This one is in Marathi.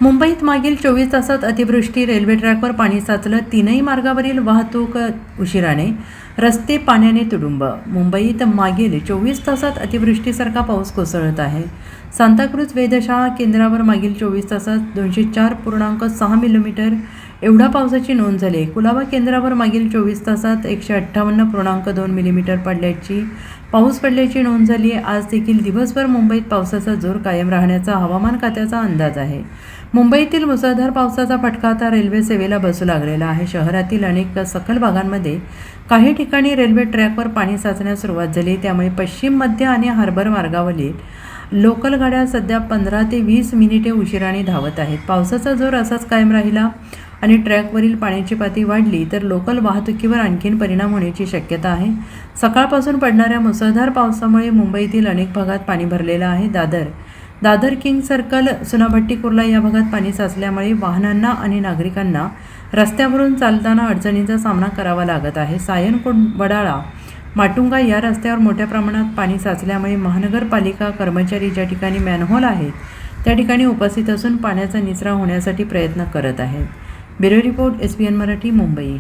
मुंबईत मागील 24 तासात अतिवृष्टी, रेल्वे ट्रॅकवर पाणी साचलं, तीनही मार्गावरील वाहतूक उशिराने, रस्ते पाण्याने तुडुंब. मुंबईत मागील 24 तासात अतिवृष्टीसारखा पाऊस कोसळत आहे. सांताक्रूझ वेधशाळा केंद्रावर मागील 24 तासात 204.6 मिलीमीटर एवढा पावसाची नोंद झाली. कुलाबा केंद्रावर मागील 24 तासात 158.2 मिलीमीटर पाऊस पडल्याची नोंद झाली आहे. आज देखील दिवसभर मुंबईत पावसाचा जोर कायम राहण्याचा हवामान खात्याचा अंदाज आहे. मुंबईतील मुसळधार पावसाचा फटका आता रेल्वे सेवेला बसू लागलेला आहे. शहरातील अनेक सखल भागांमध्ये काही ठिकाणी रेल्वे ट्रॅकवर पाणी साचण्यास सुरुवात झाली. त्यामुळे पश्चिम, मध्य आणि हार्बर मार्गावरील लोकल गाड्या सध्या 15 ते 20 मिनिटे उशिराने धावत आहेत. पावसाचा जोर असाच कायम राहिला आणि ट्रॅकवरील पाण्याची पातळी वाढली तर लोकल वाहतुकीवर आणखीन परिणाम होण्याची शक्यता आहे. सकाळपासून पडणाऱ्या मुसळधार पावसामुळे मुंबईतील अनेक भागात पाणी भरलेलं आहे. दादर किंग सर्कल, सुनाभट्टी कुर्ला या भागात पाणी साचल्यामुळे वाहनांना आणि नागरिकांना रस्त्यावरून चालताना अडचणींचा सामना करावा लागत आहे. सायनकोट, वडाळा, माटुंगा या रस्त्यावर मोठ्या प्रमाणात पाणी साचल्यामुळे महानगरपालिका कर्मचारी ज्या ठिकाणी मॅनहोल आहेत त्या ठिकाणी उपस्थित असून पाण्याचा निचरा होण्यासाठी प्रयत्न करत आहेत. Bureau report, SBN Marathi, Mumbai.